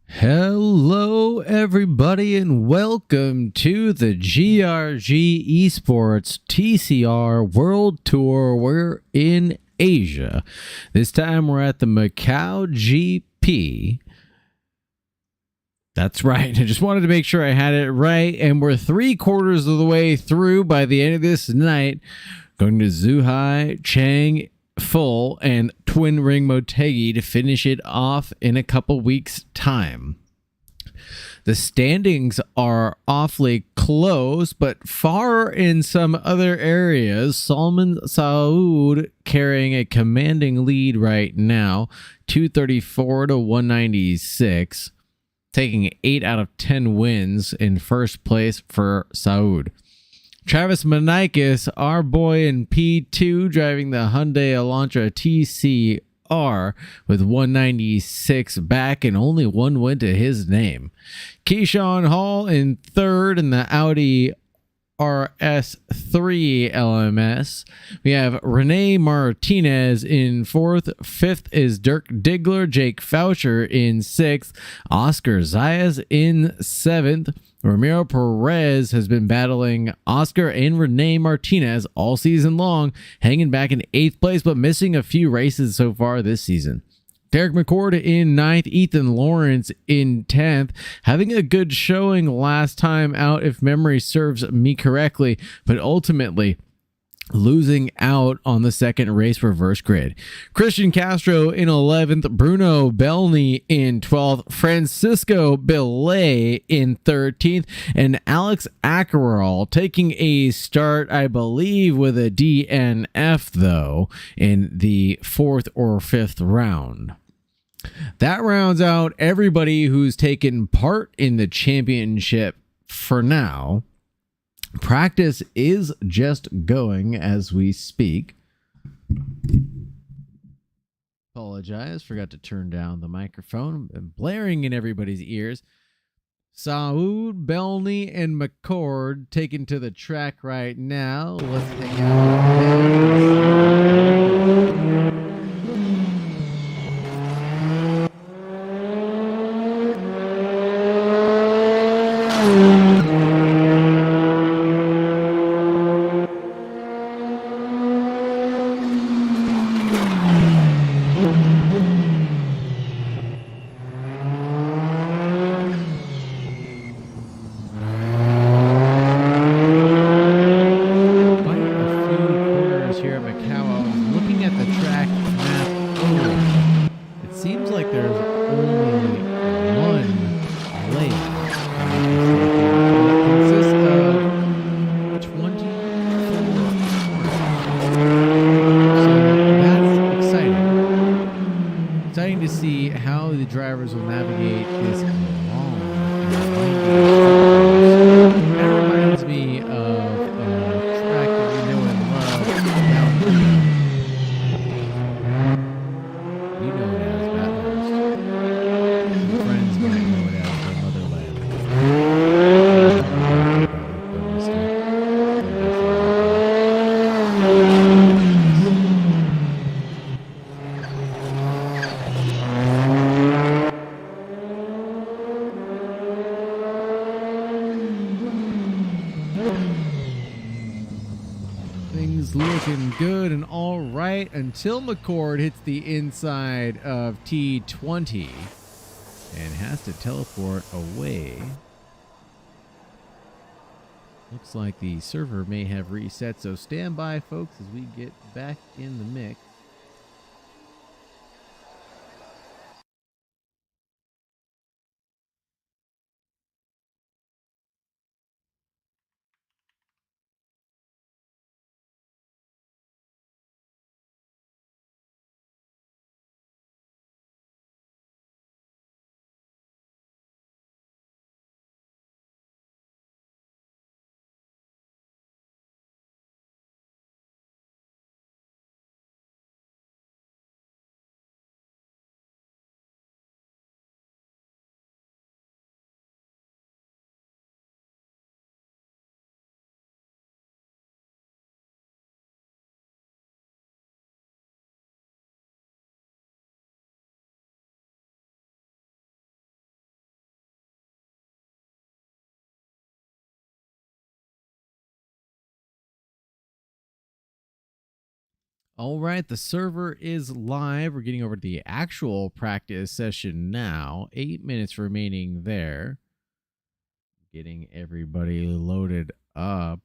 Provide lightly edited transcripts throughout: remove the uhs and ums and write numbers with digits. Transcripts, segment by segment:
Hello, everybody, and welcome to the GRG Esports TCR World Tour. We're in Asia. This time we're at the Macau GP. That's right. I just wanted to make sure I had it right. And we're 3/4 of the way through by the end of this night. Going to Zhuhai, Chang, Full, and Twin Ring Motegi to finish it off in a couple weeks' time. The standings are awfully close, but far in some other areas. Salman Saud carrying a commanding lead right now, 234 to 196, taking 8 out of 10 wins in first place for Saud. Travis Manikis, our boy in P2, driving the Hyundai Elantra TCR with 196 back and only one win to his name. Keyshawn Hall in third in the Audi RS3 LMS. We have Rene Martinez in fourth. Fifth is Dirk Diggler. Jake Foucher in sixth. Oscar Zayas in seventh. Ramiro Perez has been battling Oscar and Rene Martinez all season long, hanging back in eighth place, but missing a few races so far this season. Derek McCord in ninth, Ethan Lawrence in 10th, having a good showing last time out if memory serves me correctly, but ultimately losing out on the second race reverse grid. Christian Castro in 11th, Bruno Belny in 12th, Francisco Belay in 13th, and Alex Ackerall taking a start, I believe, with a DNF, though, in the fourth or fifth round. That rounds out everybody who's taken part in the championship for now. Practice is just going as we speak. Apologize, forgot to turn down the microphone. I'm blaring in everybody's ears. Saud, Belny, and McCord taken to the track right now. Let's hang out. To see how the drivers will navigate this long. That reminds me of a track that we know and love down here. You know it as Bathurst. Your friends might know it as the motherland. Things looking good and all right until McCord hits the inside of T20 and has to teleport away. Looks like the server may have reset, so stand by, folks, as we get back in the mix. All right, the server is live. We're getting over to the actual practice session now. 8 minutes remaining there. Getting everybody loaded up.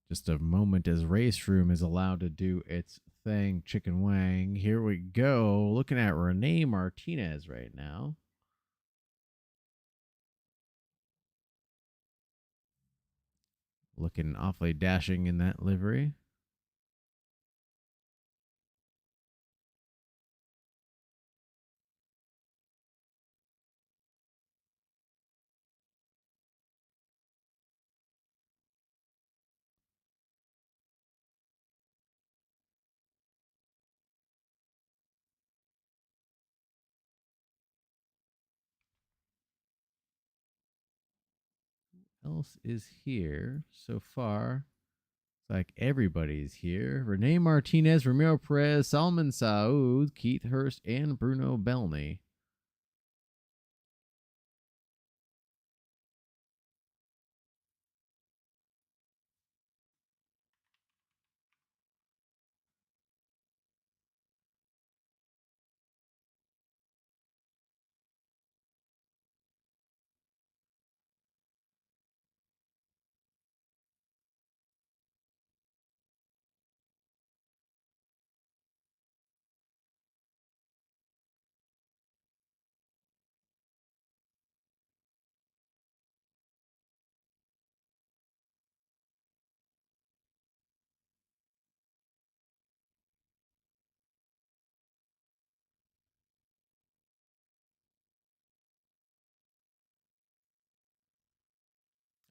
Just a moment as RaceRoom is allowed to do its thing. Chicken wang. Here we go. Looking at Renee Martinez right now. Looking awfully dashing in that livery. Else is here so far? It's like everybody's here. Renee Martinez, Ramiro Perez, Salman Saud, Keith Hurst, and Bruno Belny.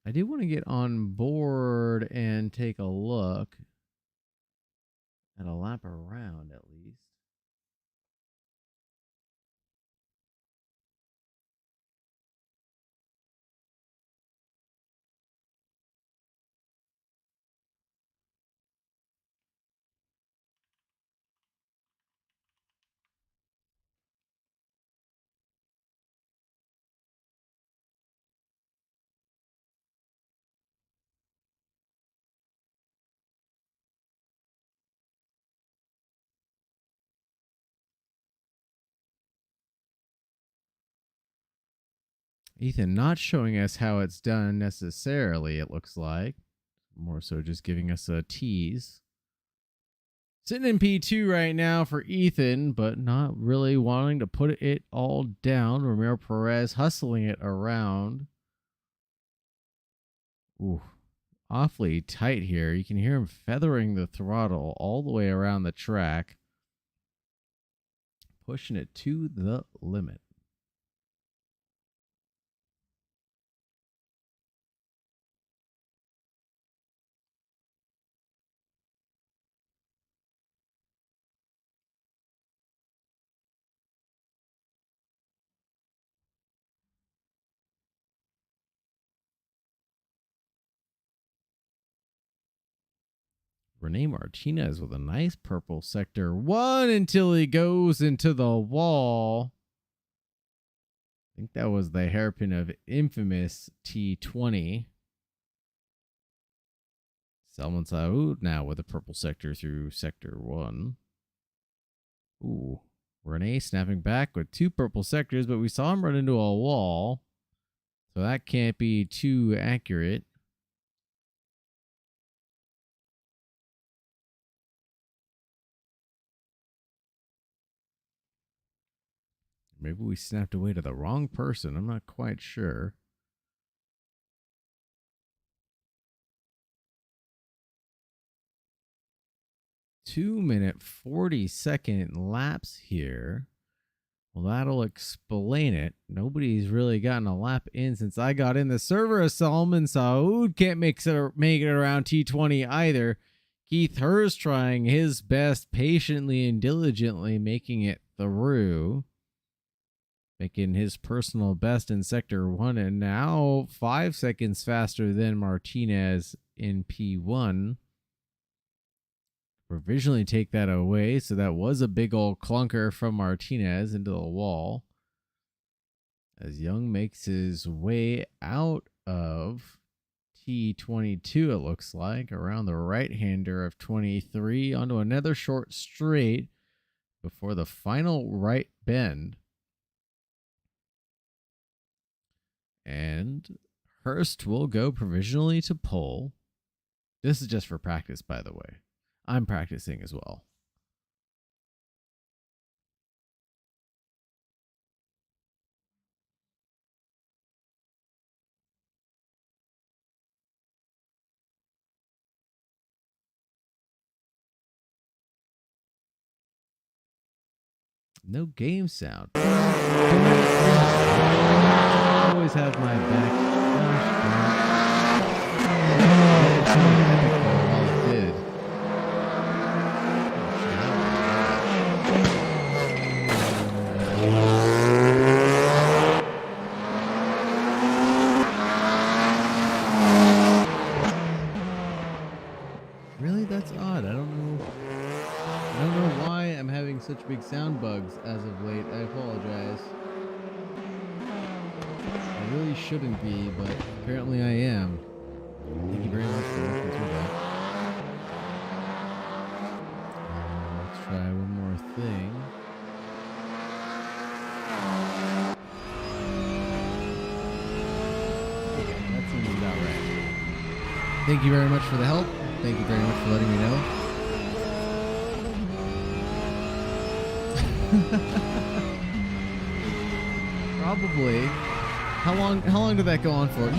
I do want to get on board and take a look at a lap around at least. Ethan not showing us how it's done necessarily, it looks like. More so just giving us a tease. Sitting in P2 right now for Ethan, but not really wanting to put it all down. Ramiro Perez hustling it around. Ooh, awfully tight here. You can hear him feathering the throttle all the way around the track. Pushing it to the limit. Renee Martinez with a nice purple sector one until he goes into the wall. I think that was the hairpin of infamous T20. Salman Saud now with a purple sector through sector one. Ooh, Renee snapping back with two purple sectors, but we saw him run into a wall. So that can't be too accurate. Maybe we snapped away to the wrong person. I'm not quite sure. 2-minute 40-second lapse here. Well, that'll explain it. Nobody's really gotten a lap in since I got in. The server of Salman Saud can't make it around T20 either. Keith Hurst trying his best, patiently and diligently making it through. Making his personal best in Sector 1 and now 5 seconds faster than Martinez in P1. Provisionally take that away. So that was a big old clunker from Martinez into the wall. As Young makes his way out of T22, it looks like, around the right-hander of 23 onto another short straight before the final right bend. And Hurst will go provisionally to pole. This is just for practice, by the way. I'm practicing as well. No game sound. I always have my back. Gosh, while it did. Really? That's odd. I don't know why I'm having such big sound bugs as of late. I apologize. I really shouldn't be, but apparently I am. Thank you very much for working through that. Let's try one more thing. That seems about right. Thank you very much for the help. Thank you very much for letting me know. Probably. How long did that go on for?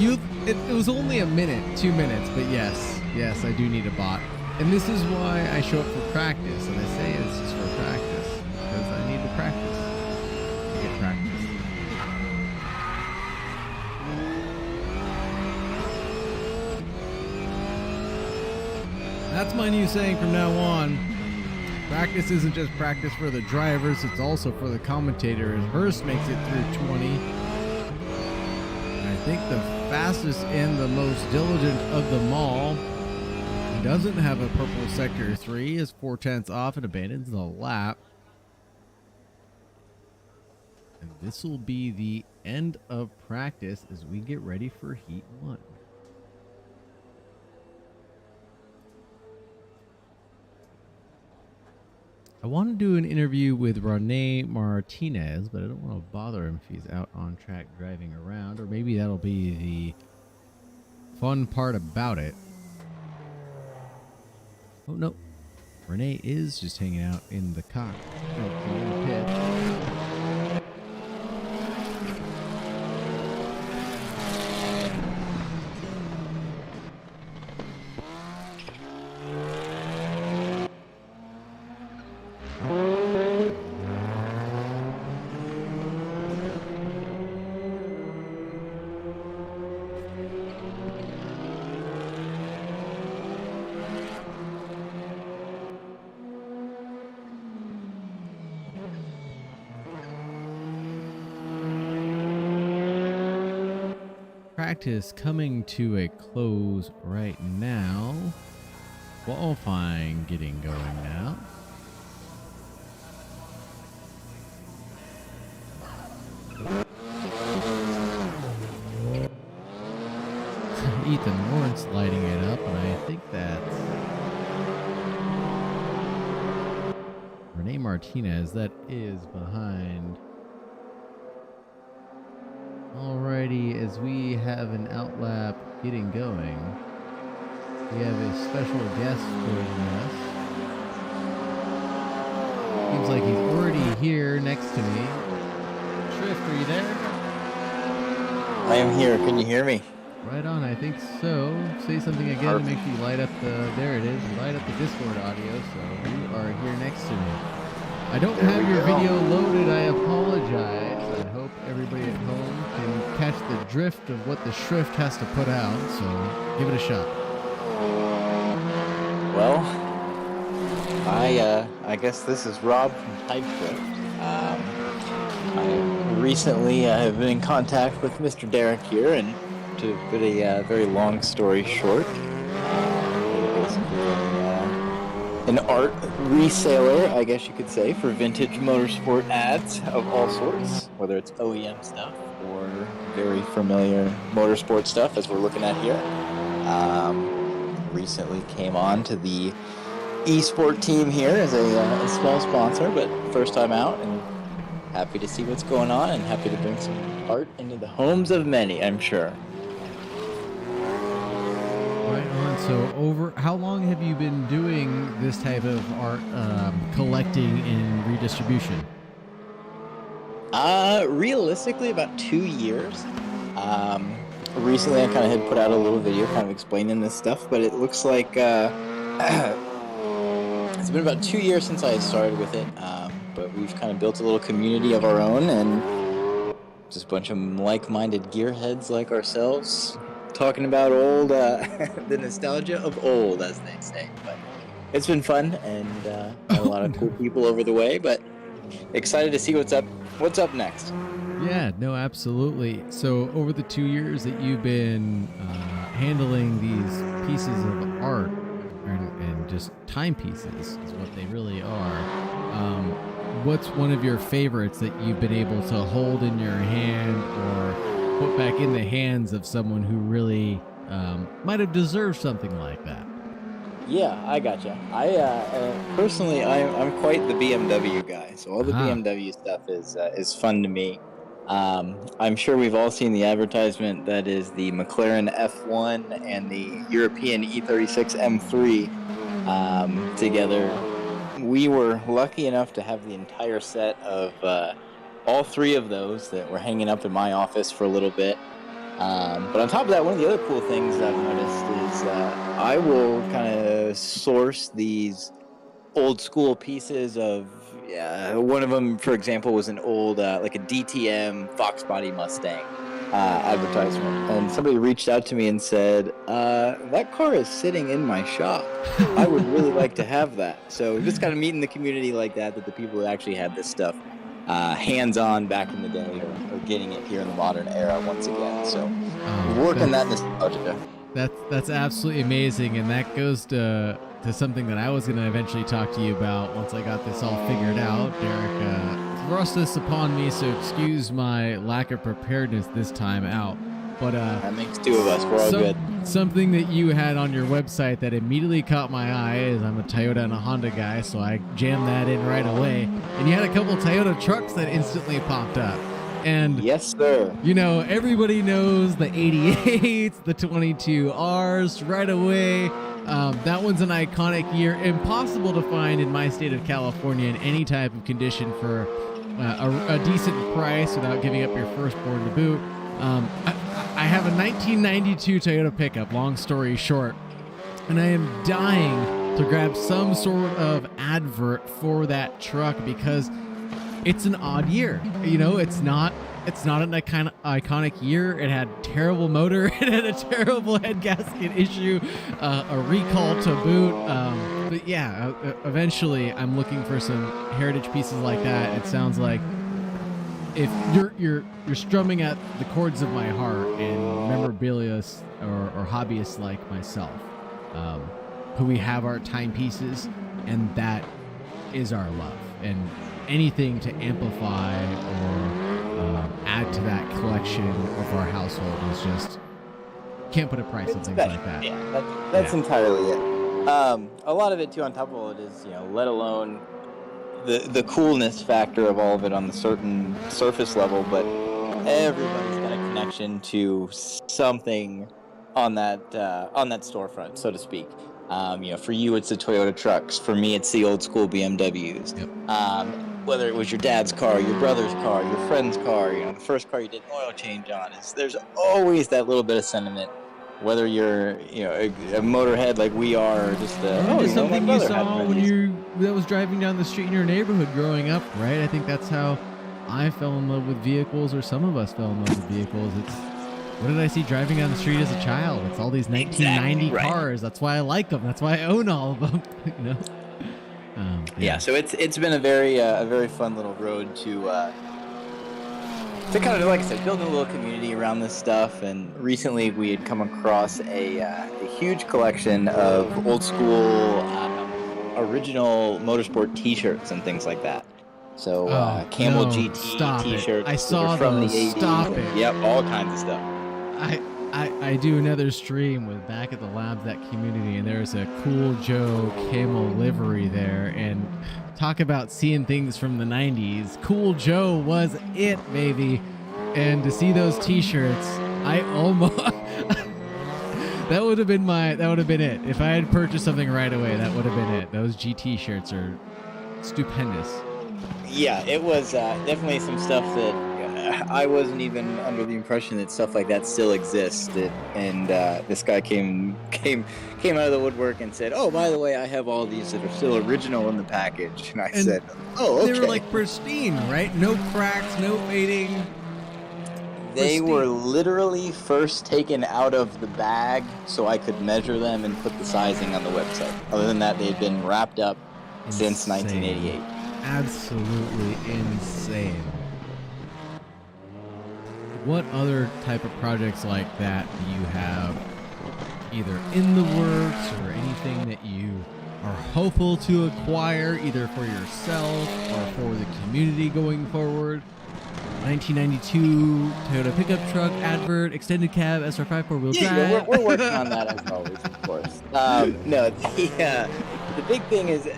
It was only a minute, 2 minutes, but yes, I do need a bot. And this is why I show up for practice, and I say it's just for practice, because I need to practice to get practice. That's my new saying from now on. Practice isn't just practice for the drivers, it's also for the commentators. Hurst makes it through 20. And I think the fastest and the most diligent of them all doesn't have a purple sector 3, is 4/10 off and abandons the lap. And this will be the end of practice as we get ready for Heat 1. I want to do an interview with Rene Martinez, but I don't want to bother him if he's out on track driving around, or maybe that'll be the fun part about it. Oh, no. Rene is just hanging out in the cockpit. In the pit. Practice coming to a close right now. Qualifying getting going now. Ethan Lawrence lighting it up, and I think that's Rene Martinez that is behind. Alrighty, as we have an outlap getting going, we have a special guest joining us. Seems like he's already here next to me. Shrift, are you there? I am here. Can you hear me? Right on, I think so. Say something again and make sure you light up the, there it is, light up the Discord audio, so you are here next to me. I don't have your video loaded, I apologize. I hope everybody at home can catch the drift of what the Shrift has to put out, so give it a shot. Well, I guess this is Rob from TypeScript. I recently have been in contact with Mr. Derek here, and to put a very long story short, an art reseller, I guess you could say, for vintage motorsport ads of all sorts, whether it's OEM stuff or very familiar motorsport stuff, as we're looking at here. Recently came on to the esport team here as a small sponsor, but first time out, and happy to see what's going on and happy to bring some art into the homes of many, I'm sure. Right on. So how long have you been doing this type of art collecting and redistribution? Realistically, about 2 years. Recently I kind of had put out a little video kind of explaining this stuff, but it looks like it's been about 2 years since I had started with it, but we've kind of built a little community of our own, and just a bunch of like-minded gearheads like ourselves talking about old, the nostalgia of old, as they say. But it's been fun, and a lot of cool people over the way, but excited to see what's up next. Yeah, no, absolutely. So over the 2 years that you've been handling these pieces of art and just timepieces is what they really are, what's one of your favorites that you've been able to hold in your hand or put back in the hands of someone who really might have deserved something like that? Yeah, I gotcha. Personally, I'm quite the BMW guy, so all the BMW stuff is fun to me. I'm sure we've all seen the advertisement that is the McLaren F1 and the European E36 M3 together. We were lucky enough to have the entire set of all three of those that were hanging up in my office for a little bit. But on top of that, one of the other cool things I've noticed is I will kind of source these old school pieces of, one of them, for example, was an old, like a DTM Fox Body Mustang advertisement. And somebody reached out to me and said, that car is sitting in my shop. I would really like to have that. So just kind of meeting the community like that the people who actually had this stuff hands-on back in the day are getting it here in the modern era once again. So working that nostalgia. That's absolutely amazing, and that goes to something that I was going to eventually talk to you about once I got this all figured out. Derek thrust this upon me, so excuse my lack of preparedness this time out. But that makes two of us. We're all good. Something that you had on your website that immediately caught my eye is I'm a Toyota and a Honda guy, so I jammed that in right away. And you had a couple Toyota trucks that instantly popped up. And yes, sir. You know, everybody knows the 88s, the 22Rs right away. That one's an iconic year, impossible to find in my state of California in any type of condition for a decent price without giving up your firstborn to boot. I have a 1992 Toyota pickup, long story short, and I am dying to grab some sort of advert for that truck because it's an odd year. You know, it's not an iconic year. It had terrible motor. It had a terrible head gasket issue, a recall to boot. But yeah, eventually I'm looking for some heritage pieces like that. It sounds like if you're strumming at the chords of my heart and memorabilia or hobbyists like myself, who we have our timepieces, and that is our love. And anything to amplify or add to that collection of our household is just can't put a price on things like that. Yeah, that's entirely it. A lot of it too, on top of all it is, let alone the coolness factor of all of it on the certain surface level, but everybody's got a connection to something on that storefront, so to speak. For you, it's the Toyota trucks. For me, it's the old school BMWs. Yep. Whether it was your dad's car, your brother's car, your friend's car, the first car you did an oil change on, there's always that little bit of sentiment. Whether you're, a motorhead like we are, or just something you saw when that was driving down the street in your neighborhood growing up, right? I think that's how I fell in love with vehicles, or some of us fell in love with vehicles. It's what did I see driving down the street as a child? It's all these 1990 cars. That's why I like them. That's why I own all of them. Yeah. So it's been a very fun little road to kind of, like I said, build a little community around this stuff. And recently we had come across a huge collection of old school original motorsport T-shirts and things like that. So Camel GT T-shirts. I saw from those. the 80s. Stop it. Yep, all kinds of stuff. I do another stream with Back at the Labs, that community, and there's a Cool Joe camel livery there, and talk about seeing things from the 90s. Cool Joe was it, baby. And to see those t-shirts, I almost that would have been it. If I had purchased something right away, that would have been it. Those GT shirts are stupendous. Yeah, it was definitely some stuff that I wasn't even under the impression that stuff like that still existed. And this guy came out of the woodwork and said, "Oh, by the way, I have all these that are still original in the package." And I said, "Oh, okay." They were like pristine, right? No cracks, no fading. They were literally first taken out of the bag so I could measure them and put the sizing on the website. Other than that, they've been wrapped up since 1988. Absolutely insane. What other type of projects like that do you have either in the works or anything that you are hopeful to acquire either for yourself or for the community going forward? 1992 Toyota pickup truck advert, extended cab, SR5 4-wheel drive. Yeah, we're working on that as always, of course. No, the big thing is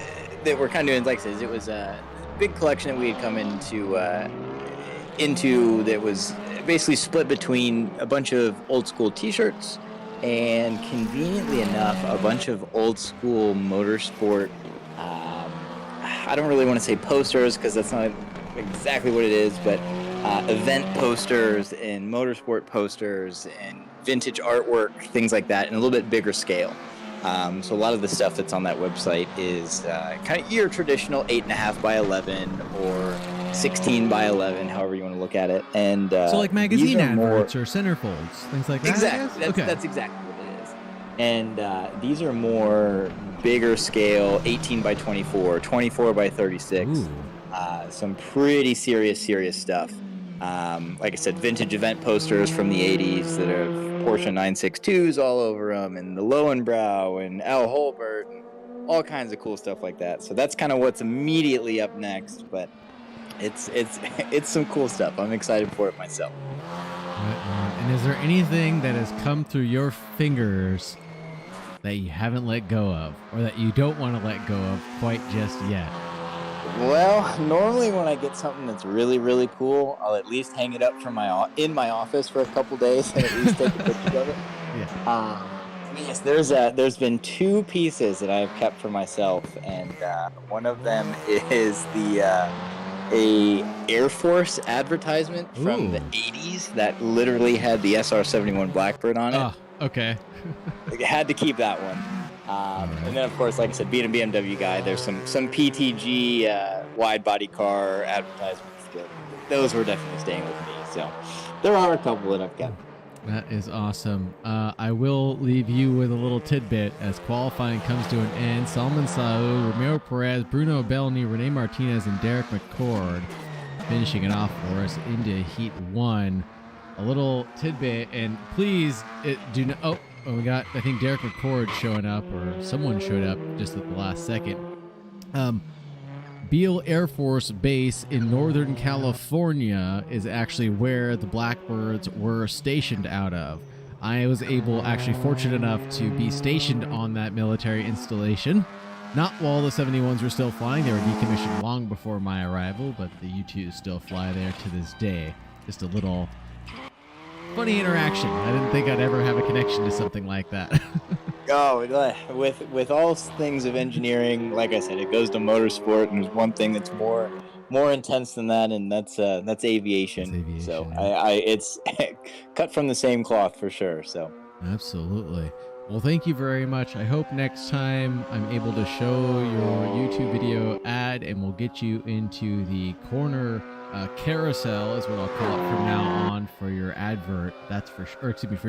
that we're kind of doing, like I said, it was a big collection that we had come into that was basically split between a bunch of old school t-shirts and, conveniently enough, a bunch of old school motorsport. I don't really want to say posters because that's not exactly what it is, but event posters and motorsport posters and vintage artwork, things like that, in a little bit bigger scale. So a lot of the stuff that's on that website is kind of your traditional 8.5 by 11 or 16 by 11, however you want to look at it. And so like magazine adverts or centerfolds, things like that. Exactly. That's exactly what it is. And these are more bigger scale, 18 by 24, 24 by 36. Some pretty serious stuff. Like I said, vintage event posters from the 80s that have Porsche 962s all over them, and the Lowenbrow and Al Holbert, and all kinds of cool stuff like that. So that's kind of what's immediately up next, but it's some cool stuff. I'm excited for it myself. And is there anything that has come through your fingers that you haven't let go of, or that you don't want to let go of quite just yet? Well, normally when I get something that's really, really cool, I'll at least hang it up in my office for a couple days and at least take a picture of it. Yeah. Yes, there's been two pieces that I've kept for myself, and one of them is a Air Force advertisement from the 80s that literally had the SR-71 Blackbird on it. Oh, okay. I had to keep that one. And then, of course, like I said, being a BMW guy, there's some PTG wide body car advertisements. Those were definitely staying with me. So there are a couple that I've kept. That is awesome. I will leave you with a little tidbit as qualifying comes to an end. Salman Saud, Romero Perez, Bruno Bellany, Rene Martinez, and Derek McCord finishing it off for us into Heat 1. A little tidbit, and please do not... Oh, we got, I think, Derek McCord showing up, or someone showed up just at the last second. Beale Air Force Base in Northern California is actually where the Blackbirds were stationed out of. I was fortunate enough to be stationed on that military installation. Not while the 71s were still flying. They were decommissioned long before my arrival, but the U-2s still fly there to this day. Just a little funny interaction. I didn't think I'd ever have a connection to something like that. With all things of engineering, like I said, it goes to motorsport, and there's one thing that's more intense than that, and that's aviation. So it's cut from the same cloth for sure. So absolutely. Well, thank you very much. I hope next time I'm able to show your YouTube video ad, and we'll get you into the corner carousel is what I'll call it from now on for your advert. That's for sure. Or excuse me, for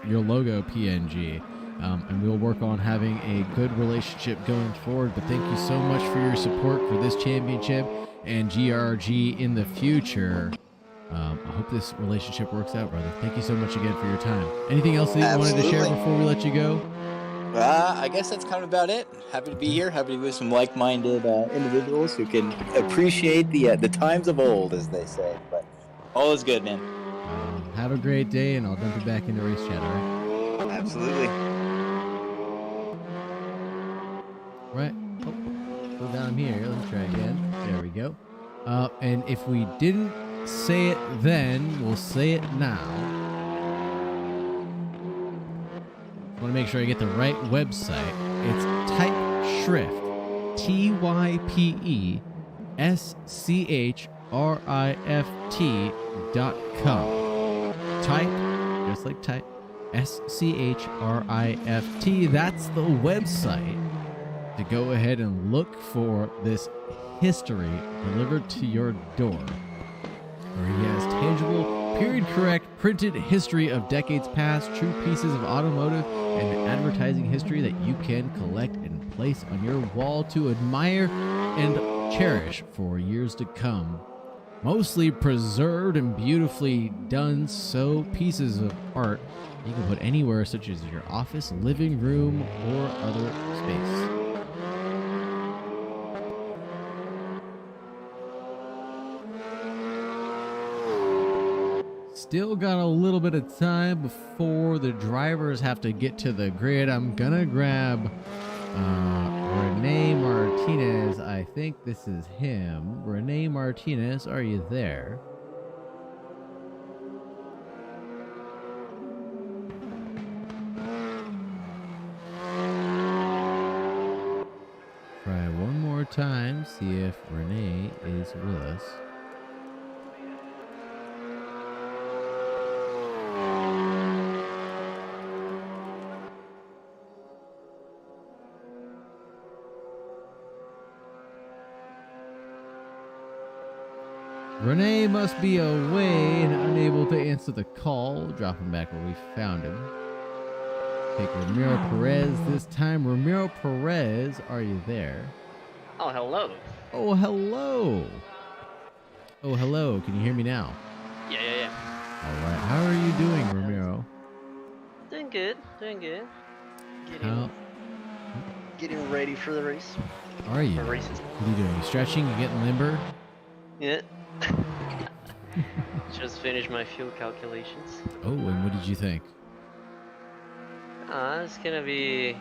your logo PNG. And we'll work on having a good relationship going forward. But thank you so much for your support for this championship and GRG in the future. I hope this relationship works out, brother. Thank you so much again for your time. Anything else that you wanted to share before we let you go? I guess that's kind of about it. Happy to be here. Happy to be with some like-minded individuals who can appreciate the times of old, as they say. But all is good, man. Have a great day, and I'll dump you back into race chat, all right? Absolutely. Right. Oh, go down here. Let me try again. There we go. And if we didn't say it then, we'll say it now. I want to make sure I get the right website. It's Type Shrift. TYPESCHRIFT.com. Type, just like type, SCHRIFT. That's the website to go ahead and look for this history delivered to your door, where he has tangible, period-correct, printed history of decades past, true pieces of automotive and advertising history that you can collect and place on your wall to admire and cherish for years to come. Mostly preserved and beautifully done pieces of art you can put anywhere, such as your office, living room, or other space. Still got a little bit of time before the drivers have to get to the grid. I'm gonna grab Rene Martinez. I think this is him. Rene Martinez, are you there? Try one more time, see if Rene is with us. Rene must be away and unable to answer the call. Drop him back where we found him. Take Ramiro Perez this time. Ramiro Perez, are you there? Oh, hello. Oh, hello. Oh, hello. Can you hear me now? Yeah. All right. How are you doing, Ramiro? Doing good. Getting ready for the race. Are you? For races. What are you doing? You stretching? You getting limber? Yeah. Just finished my fuel calculations. Oh, and what did you think? It's gonna be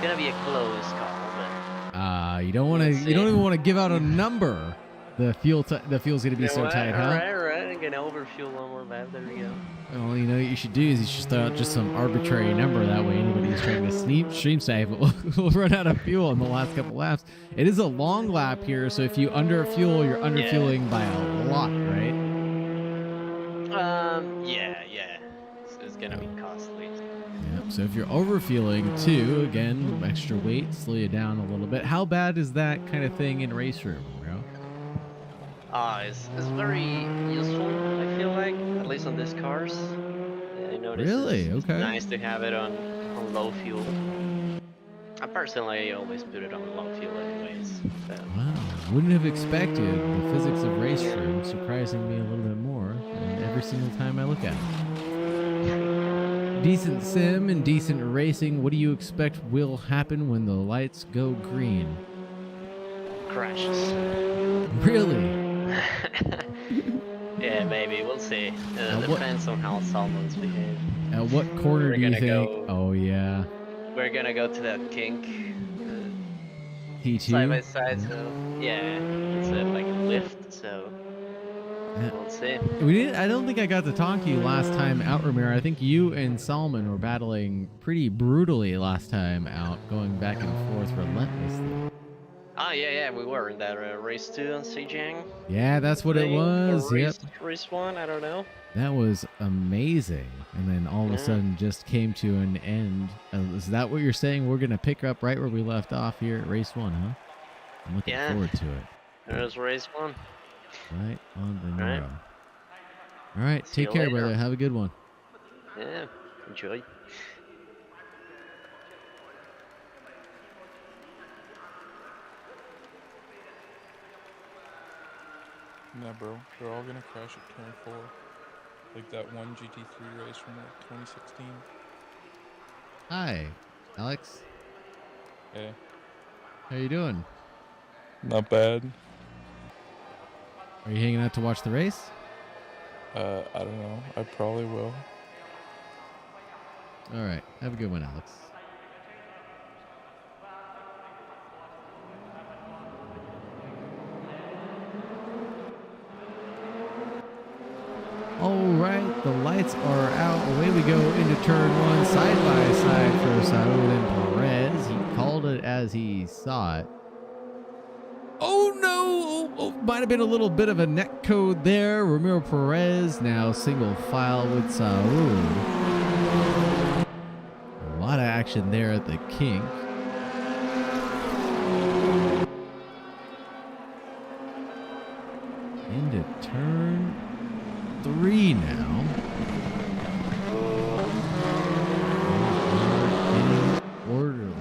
a close call, but You don't want to. You don't even want to give out a number. The fuel's gonna be so tight, huh? Right. I'm gonna overfuel one more lap. There we go. Well, you know what you should do is you should throw out just some arbitrary number. That way, anybody who's trying to stream save will run out of fuel in the last couple laps. It is a long lap here, so if you underfuel, you're underfueling by a lot, right? Yeah. It's gonna be costly. Yep. So if you're overfueling too, again, extra weight, slow you down a little bit. How bad is that kind of thing in RaceRoom, bro? It's very useful, I feel like, at least on these cars. I noticed Really? it's Okay. nice to have it on low fuel. I personally always put it on low fuel anyways. So. Wow. Wouldn't have expected the physics of RaceRoom surprising me a little bit more every single time I look at it. Decent sim and decent racing. What do you expect will happen when the lights go green? Crashes. Really? Yeah, maybe. We'll see. Depends on how Salmons behave. At what corner do you think? Oh, yeah. We're gonna go to that kink. T2? Side by side, so yeah, it's like a lift, so we'll see. I don't think I got to talk to you last time out, Ramiro. I think you and Salman were battling pretty brutally last time out, going back and forth relentlessly. Oh, yeah, we were in that race 2 on Sejang. Yeah, that's what it was. Race 1, I don't know. That was amazing. And then all of a sudden just came to an end. Is that what you're saying? We're going to pick up right where we left off here at race 1, huh? I'm looking forward to it. There's race 1. Right on the Nero. All right, take care, brother. Have a good one. Yeah, enjoy. Nah, bro, they're all gonna crash at turn 4. Like that one GT3 race from like 2016. Hi, Alex. Hey. How you doing? Not bad. Are you hanging out to watch the race? I don't know. I probably will. All right. Have a good one, Alex. All right, the lights are out. Away we go into turn one, side by side for Saud and Perez. He called it as he saw it. Oh no! Oh, might have been a little bit of a net code there. Ramiro Perez now single file with Saud. A lot of action there at the kink. Into turn 3 now. Getting orderly.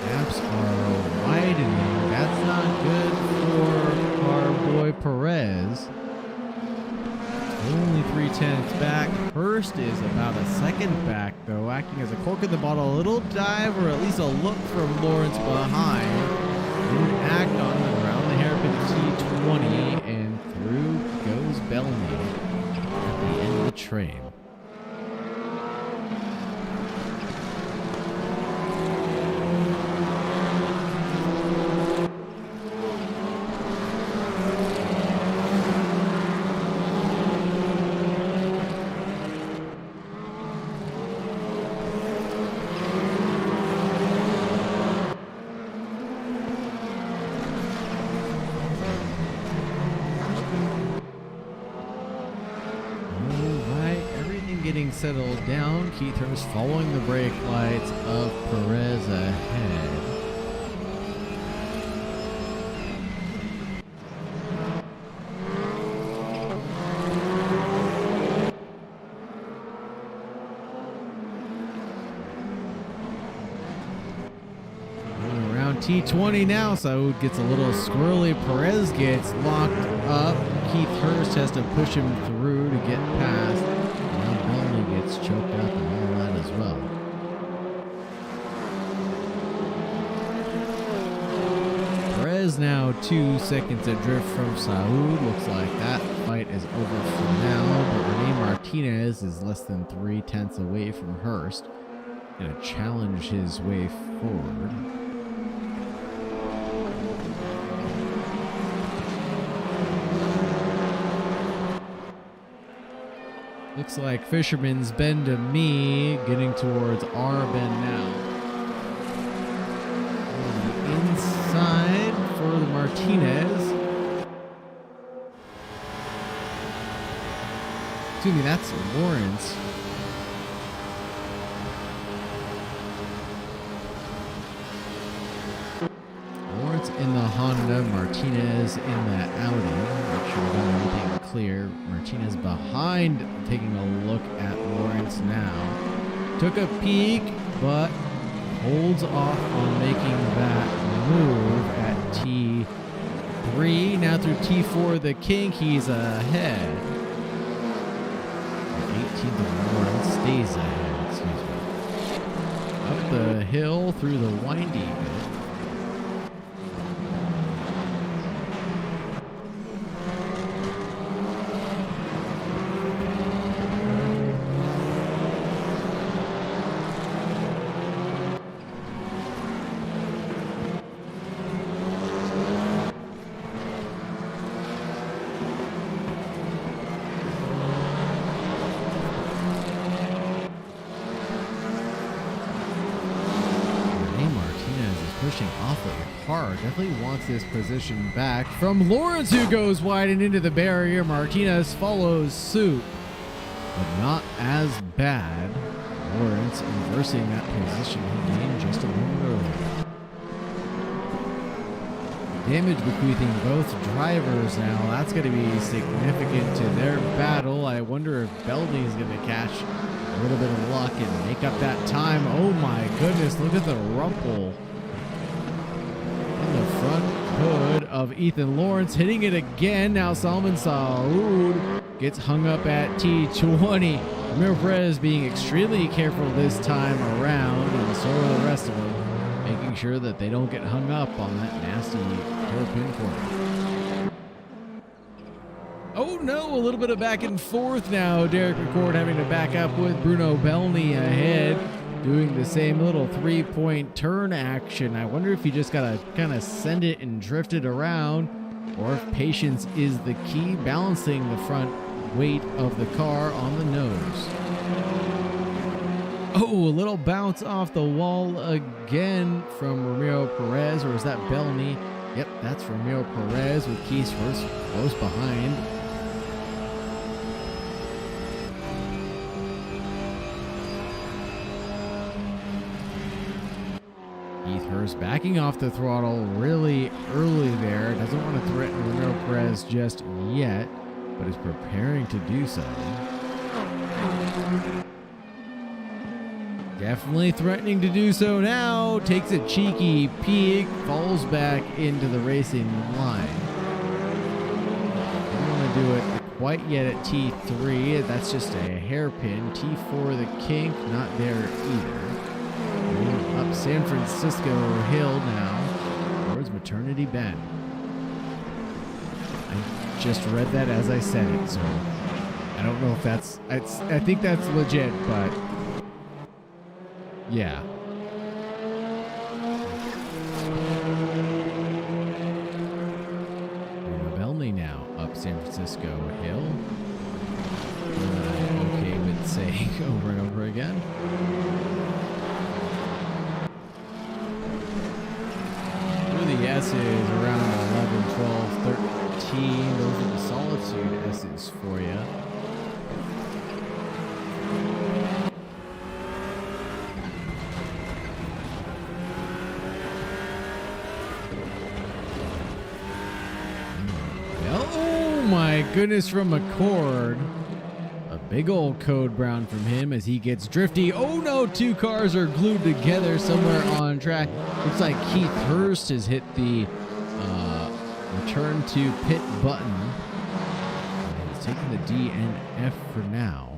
Gaps are widening. That's not good for our boy Perez. Only 3/10 back. Hurst is about a second back, though, acting as a cork in the bottle. A little dive, or at least a look from Lawrence behind. Didn't act on it around the hairpin T20, and through goes Bellamy at the end of the train. Getting settled down. Keith Hurst following the brake lights of Perez ahead. Going around T20 now. Saud gets a little squirrely. Perez gets locked up. Keith Hurst has to push him through to get past. Gets choked up and all that as well. Perez now 2 seconds adrift from Saud. Looks like that fight is over for now, but Rene Martinez is less than 3/10 away from Hurst. Gonna challenge his way forward. Looks like Fisherman's Bend to me, getting towards our bend now. On the inside for the Martinez. Excuse me, that's Lawrence. Lawrence in the Honda, Martinez in the Audi. Make sure we got everything clear. Martinez behind, taking a look at Lawrence now. Took a peek, but holds off on making that move at T3. Now through T4, the kink, he's ahead. 18th of Lawrence stays ahead, excuse me. Up the hill through the windy bit. Pushing awfully hard. Definitely wants this position back from Lawrence, who goes wide and into the barrier. Martinez follows suit, but not as bad. Lawrence inversing that position he gained just a moment earlier. Damage bequeathing both drivers now. That's going to be significant to their battle. I wonder if Belding's going to catch a little bit of luck and make up that time. Oh my goodness, look at the rumple. The front hood of Ethan Lawrence, hitting it again. Now Salman Saud gets hung up at T20. Ramiro Perez being extremely careful this time around, and so are the rest of them, making sure that they don't get hung up on that nasty hairpin corner. no, a little bit of back and forth now. Derek McCord having to back up with Bruno Belny ahead, doing the same little 3-point turn action. I wonder if you just got to kind of send it and drift it around, or if patience is the key, balancing the front weight of the car on the nose. Oh, a little bounce off the wall again from Ramiro Perez, or is that Belny? Yep, that's Ramiro Perez with Keith Hurst close behind. Keith Hurst backing off the throttle really early there. Doesn't want to threaten Ramiro Perez just yet, but is preparing to do so. Definitely threatening to do so now. Takes a cheeky peek, falls back into the racing line. Don't want to do it quite yet at T3. That's just a hairpin. T4, the kink, not there either. Up San Francisco Hill now towards Maternity Bend. I just read that as I said it, so I don't know if that's... I think that's legit, but... yeah. Belny now up San Francisco Hill. Okay with saying over and over again. Through the S's around 11, 12, 13. Those are the Solitude S's for you. Oh my goodness, from McCord. A big old code brown from him as he gets drifty. Oh no, two cars are glued together somewhere on track. Looks like Keith Hurst has hit the return to pit button. He's taking the D and F for now.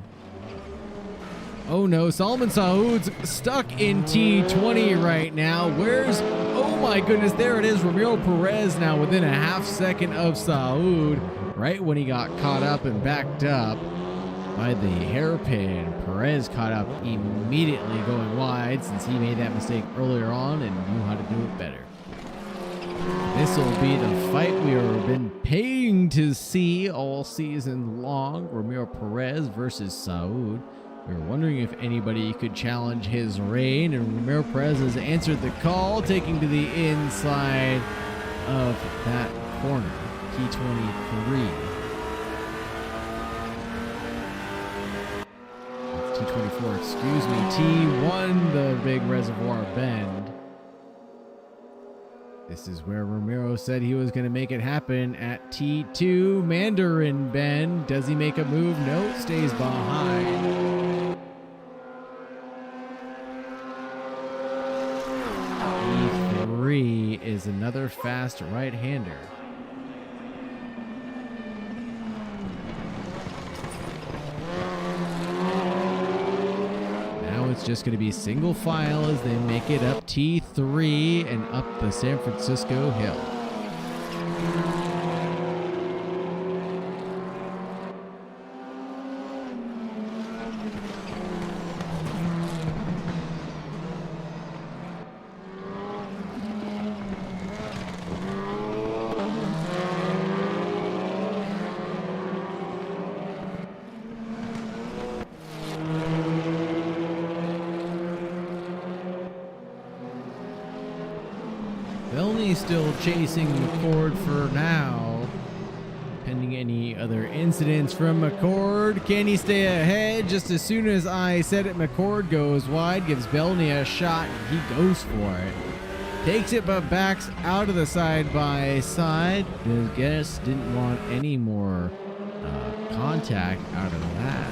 Oh no, Salman Saoud's stuck in T20 right now. Oh my goodness, there it is. Ramiro Perez now within a half second of Saoud. Right when he got caught up and backed up by the hairpin, Perez caught up immediately going wide since he made that mistake earlier on and knew how to do it better. This will be the fight we have been paying to see all season long. Ramiro Perez versus Saoud. We were wondering if anybody could challenge his reign, and Ramiro Perez has answered the call, taking to the inside of that corner. T23. That's T24, excuse me. T1, the big reservoir bend. This is where Ramiro said he was going to make it happen at T2, Mandarin Bend. Does he make a move? No, stays behind. T3 is another fast right-hander. It's just going to be single file as they make it up T3 and up the San Francisco Hill. Belny still chasing McCord for now. Pending any other incidents from McCord. Can he stay ahead? Just as soon as I said it, McCord goes wide, gives Belny a shot, and he goes for it. Takes it, but backs out of the side by side. I guess didn't want any more contact out of that.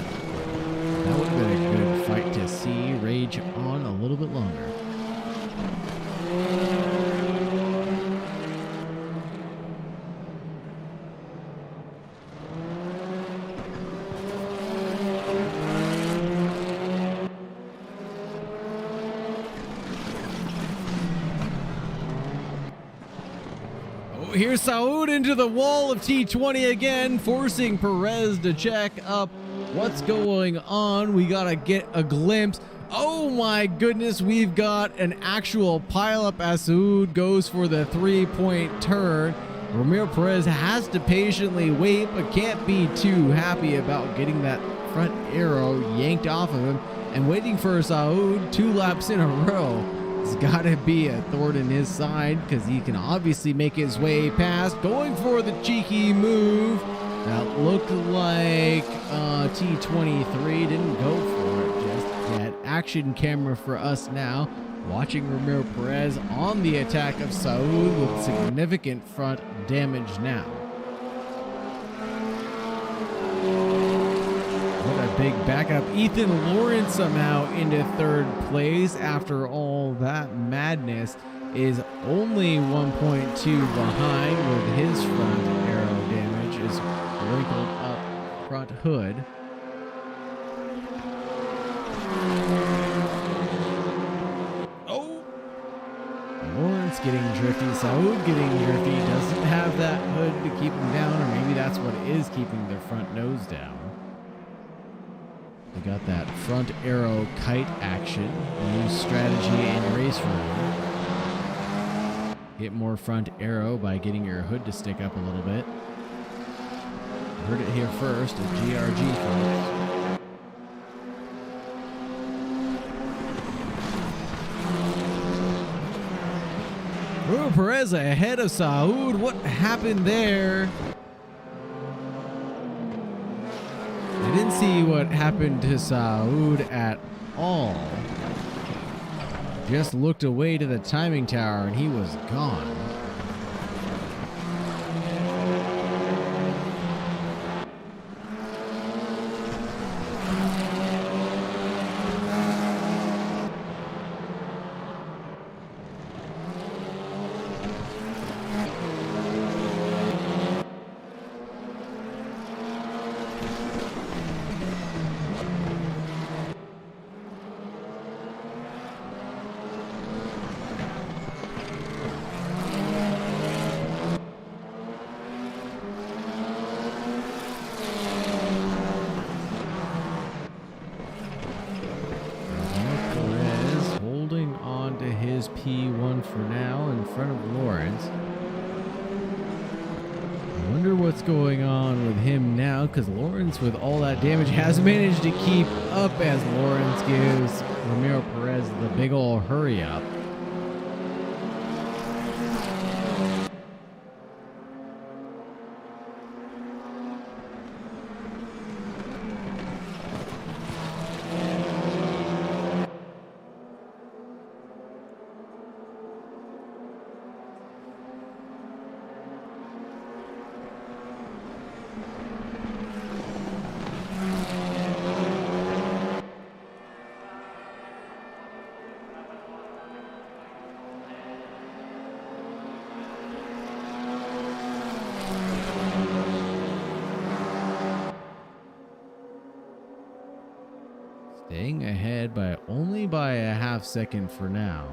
That would have been a good fight to see rage on a little bit longer. here's Saud into the wall of T20 again, forcing Perez to check up what's going on. We gotta get a glimpse. Oh my goodness, we've got an actual pileup as Saud goes for the 3-point turn. Ramiro Perez has to patiently wait, but can't be too happy about getting that front arrow yanked off of him and waiting for Saud 2 laps in a row. It's got to be a thorn in his side because he can obviously make his way past, going for the cheeky move. That looked like T23 didn't go for it just yet. Action camera for us now, watching Ramiro Perez on the attack of Saud with significant front damage now. What a big backup. Ethan Lawrence somehow into 3rd place after all that madness is only 1.2 behind with his front arrow damage is wrinkled up front hood. Oh! Lawrence getting drifty, Saud getting drifty, doesn't have that hood to keep him down, or maybe that's what is keeping their front nose down. We got that front arrow kite action, new strategy in RaceRoom. Get more front arrow by getting your hood to stick up a little bit. Heard it here first at GRG, folks. Ramiro Perez ahead of Saud. What happened there? I didn't see what happened to Saud at all. Just looked away to the timing tower and he was gone. His P1 for now in front of Lawrence. I wonder what's going on with him now, because Lawrence, with all that damage, has managed to keep up as Lawrence gives Ramiro Perez the big ol' hurry up. Staying ahead by only by a half second for now.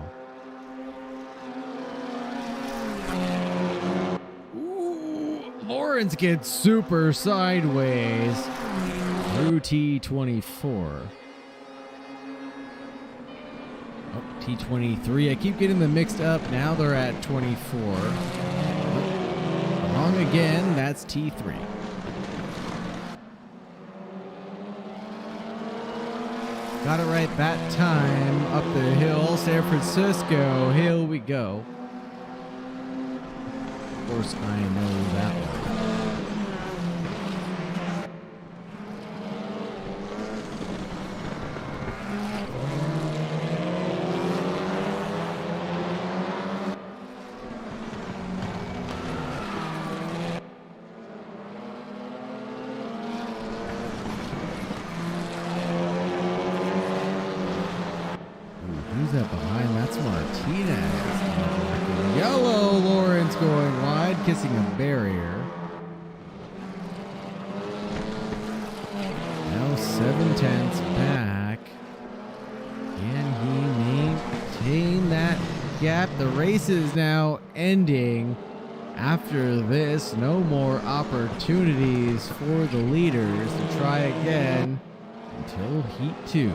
Ooh, Lawrence gets super sideways through T24. Oh, T23. I keep getting them mixed up. Now they're at 24. Wrong again. That's T3. Got it right that time. Up the hill, San Francisco. Here we go. Of course, I know that one. Who's that behind? That's Martinez. Yellow Lawrence going wide, kissing a barrier. Now 7/10 back. Can he maintain that gap? The race is now ending After this, no more opportunities for the leaders to try again until Heat 2.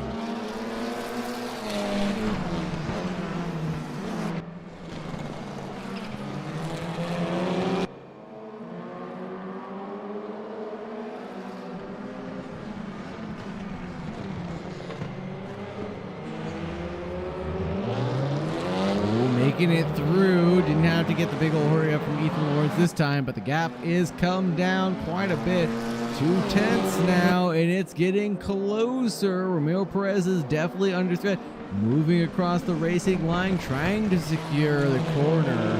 Making it through. Didn't have to get the big old hurry up from Ethan Lawrence this time, but the gap is come down quite a bit. 2/10 now, and it's getting closer. Romeo Perez is definitely under threat. Moving across the racing line, trying to secure the corner.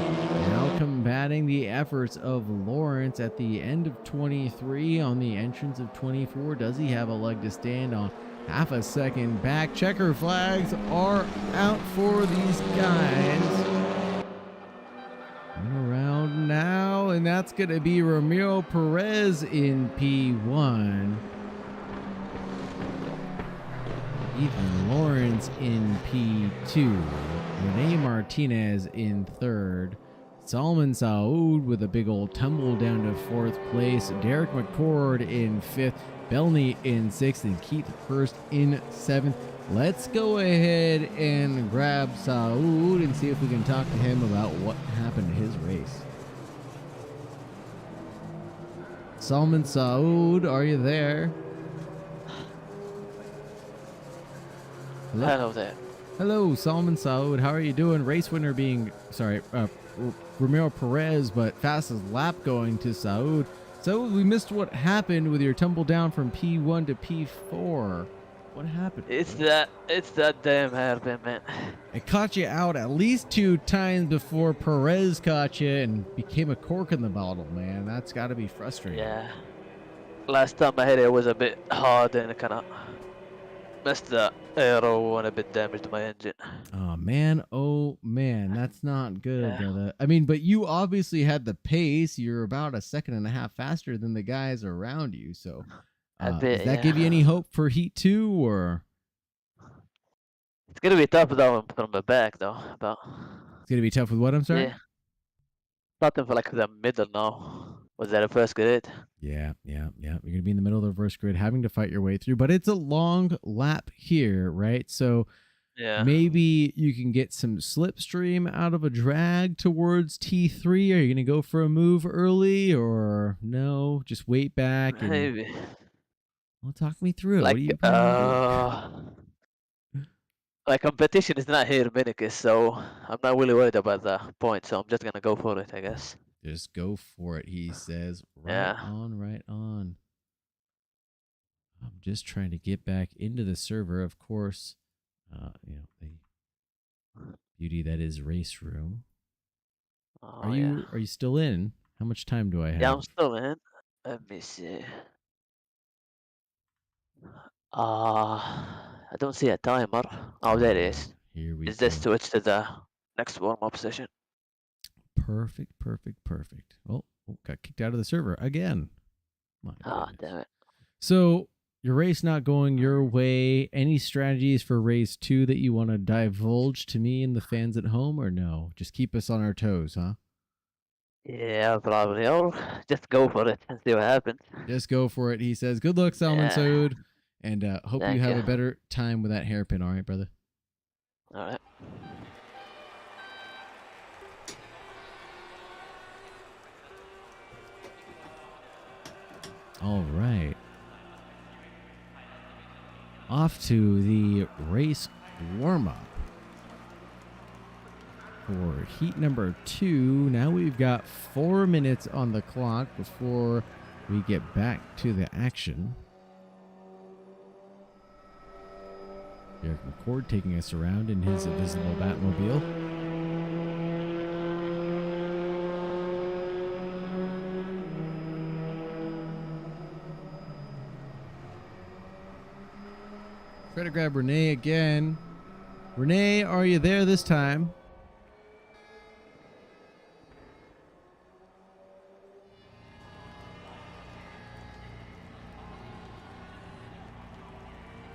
Now combating the efforts of Lawrence at the end of 23 on the entrance of 24. Does he have a leg to stand on? Half a second back. Checker flags are out for these guys. Coming around now, and that's going to be Ramiro Perez in P1. Ethan Lawrence in P2. Rene Martinez in third. Salman Saud with a big old tumble down to fourth place. Derek McCord in fifth. Belney in sixth, and Keith Hurst in seventh. Let's go ahead and grab Saud and see if we can talk to him about what happened to his race. Salman Saud, are you there? Hello there. Hello, Salman Saud. How are you doing? Race winner being, Ramiro Perez, but fastest lap going to Saud. So we missed what happened with your tumble down from P1 to P4. What happened? It's that damn hairpin, man. It caught you out at least 2 times before Perez caught you and became a cork in the bottle, man. That's got to be frustrating. Yeah. Last time I hit it was a bit hard and it kind of messed the aero and a bit damaged my engine. Oh man, that's not good, brother. I mean, but you obviously had the pace. You're about 1.5 seconds faster than the guys around you. So, does that give you any hope for Heat 2, or? It's gonna be tough though from the back though. But It's gonna be tough with what? I'm sorry. Yeah. Starting for like the middle now. Was that a first grid? Yeah. You're gonna be in the middle of the reverse grid, having to fight your way through. But it's a long lap here, right? So. Yeah. Maybe you can get some slipstream out of a drag towards T3. Are you going to go for a move early, or no? Just wait back and Maybe. Well, talk me through it. Like What are you planning to do? like competition is not here in Minicus, so I'm not really worried about the point. So I'm just gonna go for it, I guess. Just go for it, he says. Yeah. Right on. I'm just trying to get back into the server, of course. The beauty that is RaceRoom. Oh, Are you still in? How much time do I have? Yeah, I'm still in. Let me see. I don't see a timer. Oh, there it is. Here we Is go. this switch to the next warm-up session? Perfect. Oh, got kicked out of the server again. Ah, damn it. So your race not going your way. Any strategies for race 2 that you want to divulge to me and the fans at home, or no? Just keep us on our toes, huh? Yeah, probably. I'll just go for it and see what happens. Just go for it, he says. Good luck, Salman Saud, and hope Thank you have you. a better time with that hairpin. All right, brother. All right. All right. Off to the race warm-up for heat number 2. Now we've got 4 minutes on the clock before we get back to the action. Derek McCord taking us around in his invisible Batmobile. Try to grab Renee again. Renee, are you there this time?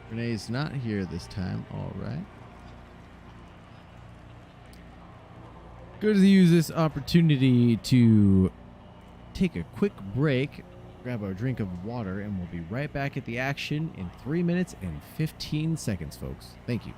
Renee's not here this time. All right. Good to use this opportunity to take a quick break, grab our drink of water, and we'll be right back at the action in 3 minutes and 15 seconds, folks. Thank you.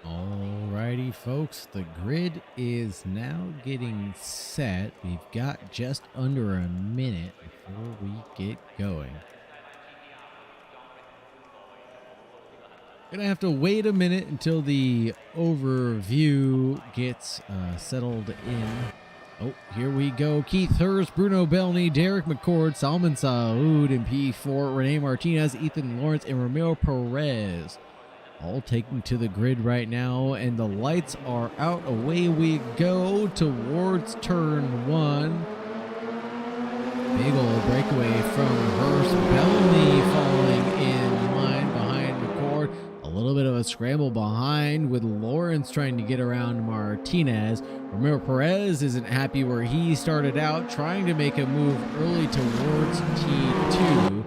Alrighty, folks, the grid is now getting set. We've got just under a minute before we get going. Gonna have to wait a minute until the overview gets settled in. Oh, here we go. Keith Hurst, Bruno Belny, Derek McCord, Salman Saud in P4, Rene Martinez, Ethan Lawrence, and Ramiro Perez. All taking to the grid right now, and the lights are out. Away we go towards turn one. Big old breakaway from Hurst. Belny falling in line behind McCord. A little bit of a scramble behind with Lawrence trying to get around Martinez. Ramiro Perez isn't happy where he started out, trying to make a move early towards T2.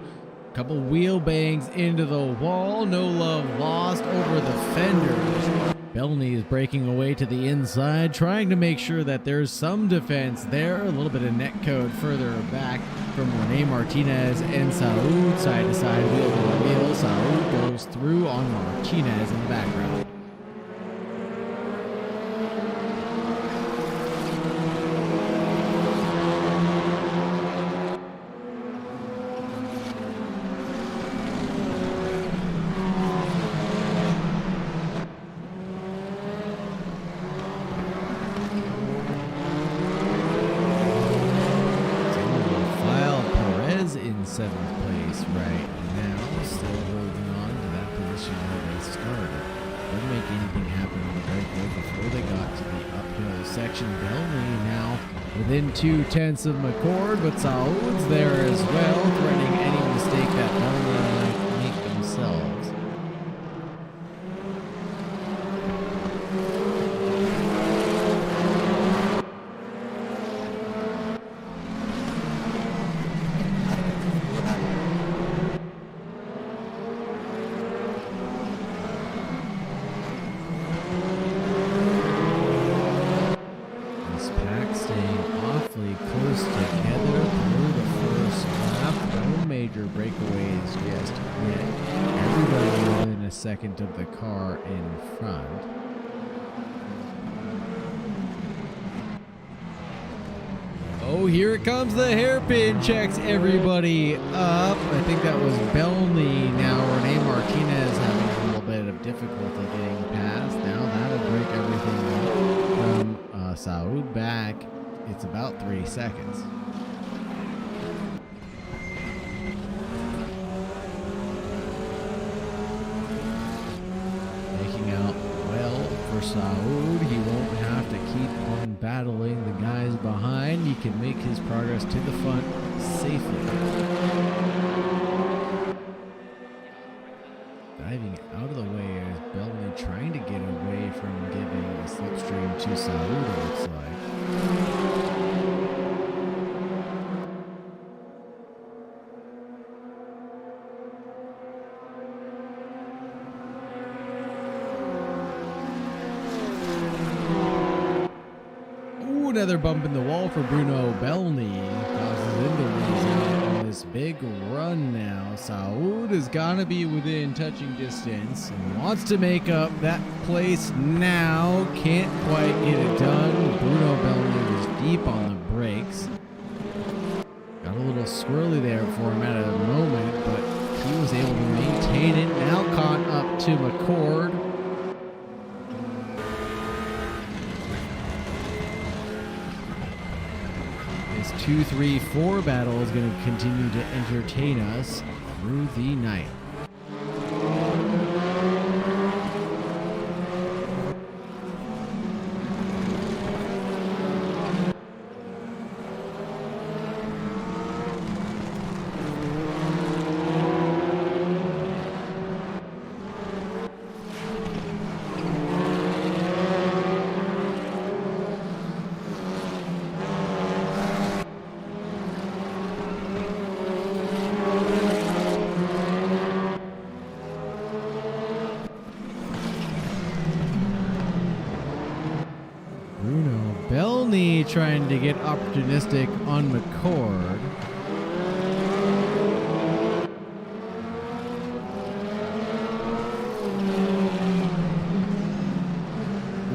Couple wheel bangs into the wall. No love lost over the fenders. Belny is breaking away to the inside, trying to make sure that there's some defense there. A little bit of net code further back from Rene Martinez and Saud, side to side, wheel to wheel. Saud goes through on Martinez in the background. Seventh place right now, still holding on to that position where they started. Didn't make anything happen on the breakaway before they got to the uphill section. Belny now within 2/10 of McCord, but Saud's there as well, threatening any mistake that Belny might make themselves. Breakaways just hit everybody within a second of the car in front. Oh, here it comes. The hairpin checks everybody up. I think that was Belny. Now Rene Martinez having a little bit of difficulty getting past. Now that'll break everything up from Saud back. It's about 3 seconds. For Saud, he won't have to keep on battling the guys behind. He can make his progress to the front safely. Diving out of the way is Belny trying to get away from giving a slipstream to Saud, it looks like. Another bump in the wall for Bruno Belny. Causes him to lose out on this big run now. Saud has got to be within touching distance and wants to make up that place now. Can't quite get it done. Bruno Belny was deep on the brakes. Got a little swirly there for him at a moment, but he was able to maintain it. Now caught up to McCord. 2-3-4 battle is going to continue to entertain us through the night. Belny trying to get opportunistic on McCord.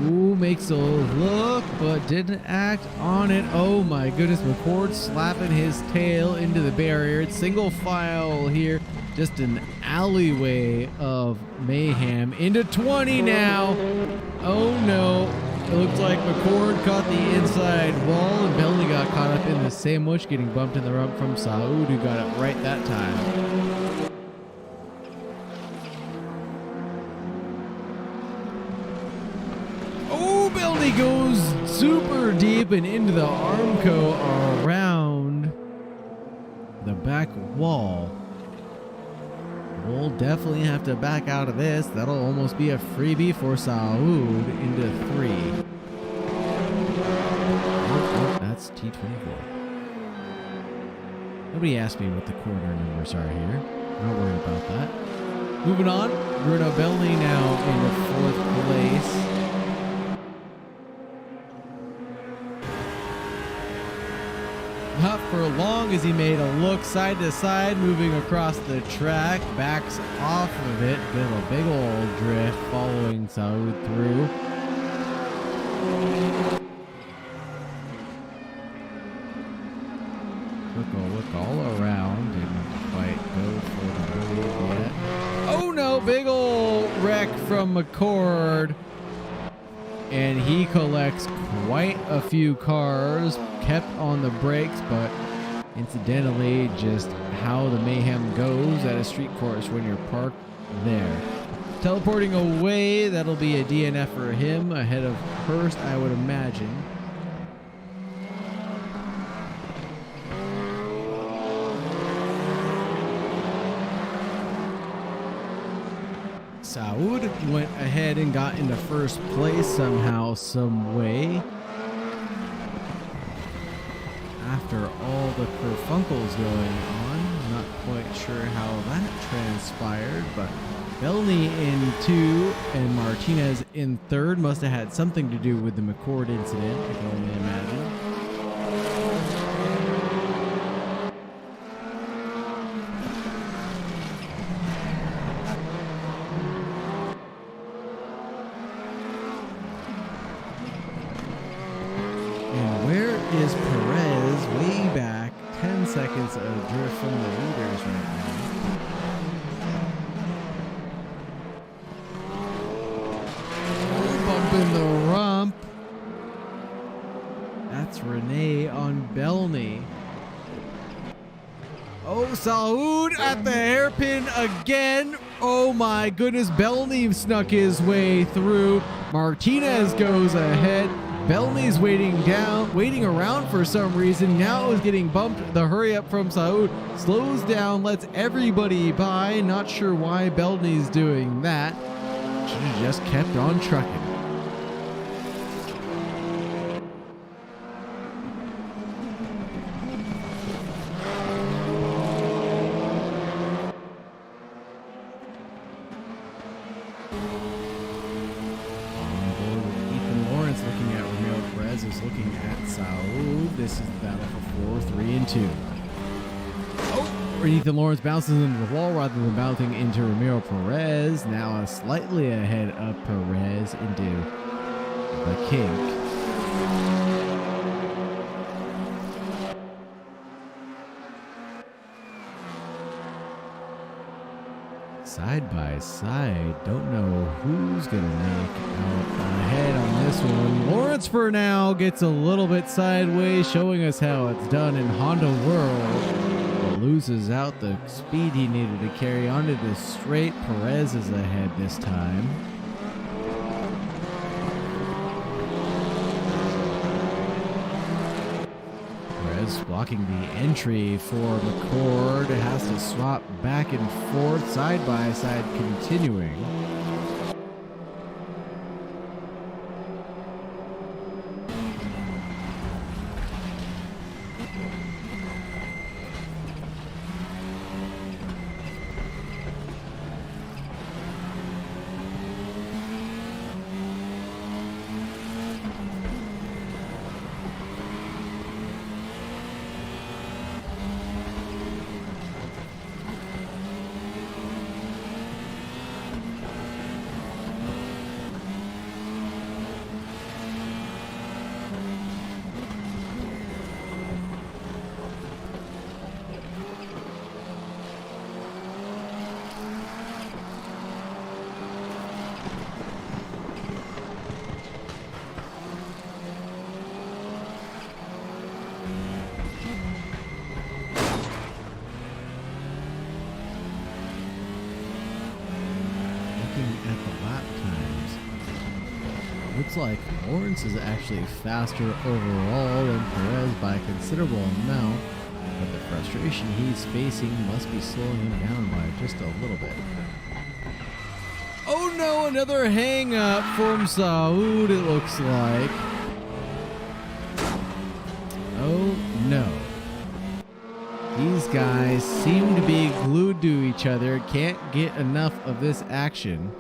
Ooh, makes a look, but didn't act on it. Oh my goodness, McCord slapping his tail into the barrier. It's single file here. Just an alleyway of mayhem. Into 20 now. Oh no. It looks like McCord caught the inside wall and Belny got caught up in the sandwich, getting bumped in the rump from Saud, who got it right that time. Oh, Belny goes super deep and into the Armco around the back wall. We'll definitely have to back out of this. That'll almost be a freebie for Saud into 3. Oh, that's T24. Nobody asked me what the corner numbers are here. I'm not worried about that. Moving on, Bruno Bellini now in 4th place. Not for long as he made a look side to side, moving across the track, backs off of it, did a big old drift following Saud through. Took a look all around, didn't quite go for the lead yet. Oh no, big old wreck from McCord. And he collects quite a few cars, kept on the brakes, but incidentally, just how the mayhem goes at a street course when you're parked there. Teleporting away, that'll be a DNF for him, ahead of Hurst, I would imagine. Saud went ahead and got into 1st place somehow, some way. After all the kerfunkles going on, not quite sure how that transpired, but Bellini in 2 and Martinez in 3rd must have had something to do with the McCord incident, I can only imagine. Is Perez way back, 10 seconds of drift from the leaders right now. Oh, bump in the rump. That's Rene on Bellini. Oh, Saud at the hairpin again. Oh my goodness, Bellini snuck his way through. Martinez goes ahead. Bellini's waiting around for some reason. Now is getting bumped. The hurry up from Saud slows down, lets everybody by. Not sure why Bellini's doing that. Should have just kept on trucking. Is looking at Saud. This is the battle for 4, 3, and 2. Oh, Ethan Lawrence bounces into the wall rather than bouncing into Ramiro Perez. Now slightly ahead of Perez into the kink. Side by side, don't know who's gonna make out ahead on this one. Lawrence for now gets a little bit sideways, showing us how it's done in Honda World. But loses out the speed he needed to carry onto this straight. Perez is ahead this time. Blocking the entry for McCord. Has to swap back and forth, side by side, continuing. At the lap times, looks like Lawrence is actually faster overall than Perez by a considerable amount, but the frustration he's facing must be slowing him down by just a little bit. Oh no, another hang up from Saud, it looks like. Oh no. He's These guys seem to be glued to each other. Can't get enough of this action.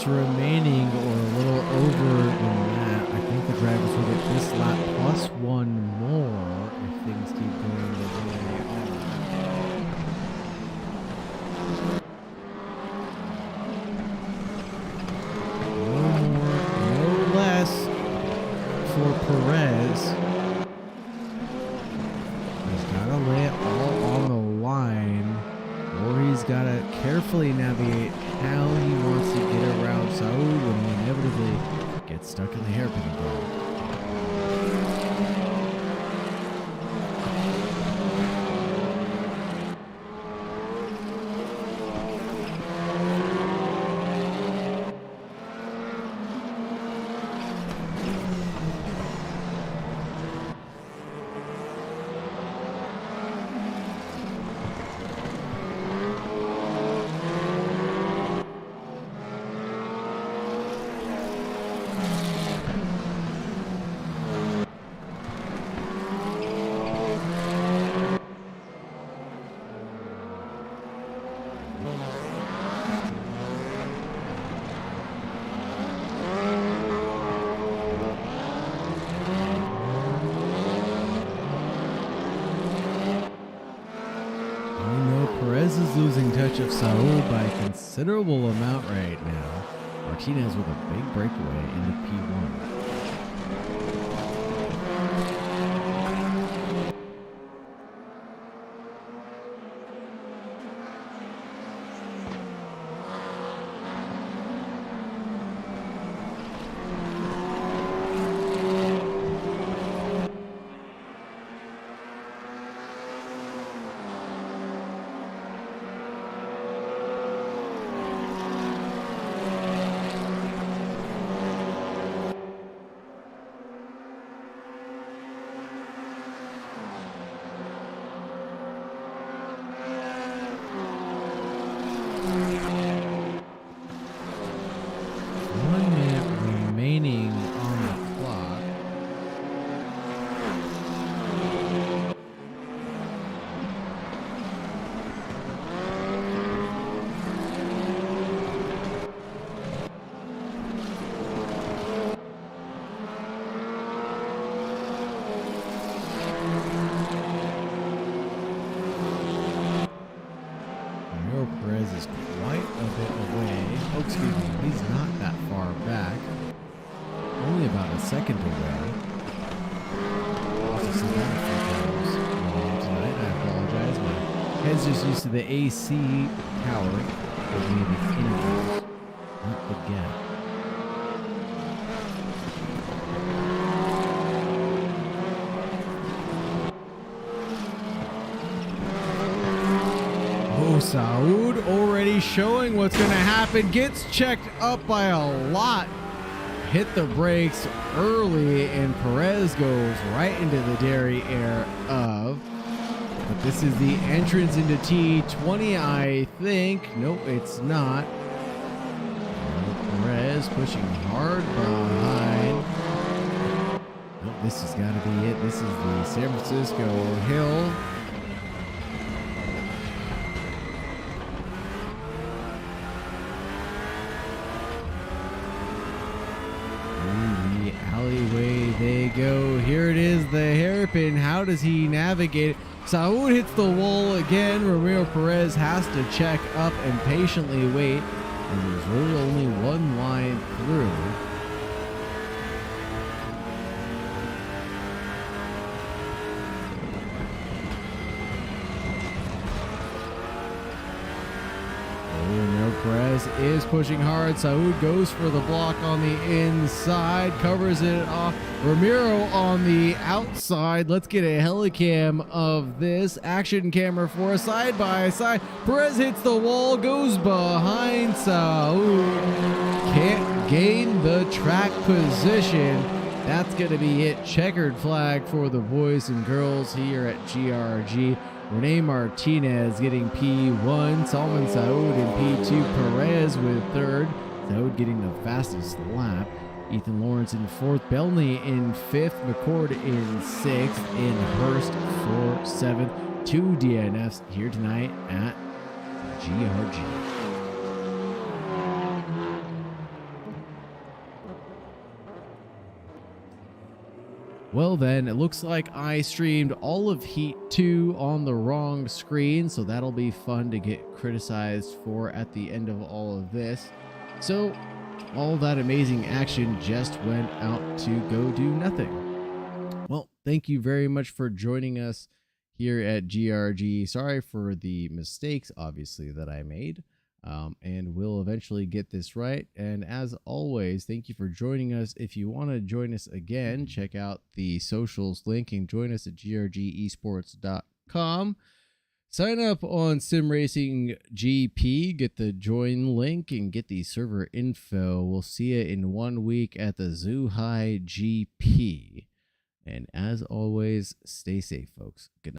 Remaining, or a little over than that. I think the drivers will get this lap plus one more if things keep going the way they are. No more, no less for Perez. He's got to lay it all on the line, or he's got to carefully navigate how he wants to get around Saud when he inevitably gets stuck in the hairpin ball. Perez is losing touch of Saud by a considerable amount right now. Martinez with a big breakaway into P1. Perez is quite a bit away. Oh, excuse me, he's not that far back. Only about a second away. Also, some bad photos tonight. I apologize. My head's just used to the AC tower. Giving me the intervals, not the gap. Saud already showing what's going to happen. Gets checked up by a lot. Hit the brakes early, and Perez goes right into the derriere of. But this is the entrance into T20, I think. Nope, it's not. Perez pushing hard behind. Nope, this has got to be it. This is the San Francisco Hill. Alleyway they go. Here it is, the hairpin. How does he navigate? Saud hits the wall again. Ramiro Perez has to check up and patiently wait. And there's really only one line through. Ramiro Perez is pushing hard. Saud goes for the block on the inside, covers it off. Ramiro on the outside. Let's get a helicam of this. Action camera for a side by side. Perez hits the wall, goes behind Saud. Can't gain the track position. That's going to be it. Checkered flag for the boys and girls here at GRG. Rene Martinez getting P1, Salman Saud in P2, Perez with third, Saud getting the fastest lap, Ethan Lawrence in fourth, Belney in fifth, McCord in sixth, and Hurst for seventh. 2 DNFs here tonight at GRG. Well then, it looks like I streamed all of Heat 2 on the wrong screen, so that'll be fun to get criticized for at the end of all of this. So, all that amazing action just went out to go do nothing. Well, thank you very much for joining us here at GRG. Sorry for the mistakes, obviously, that I made. And we'll eventually get this right. And as always, thank you for joining us. If you want to join us again, check out the socials link and join us at grgesports.com. Sign up on Sim Racing GP, get the join link and get the server info. We'll see you in 1 week at the Zhuhai GP. And as always, stay safe, folks. Good night.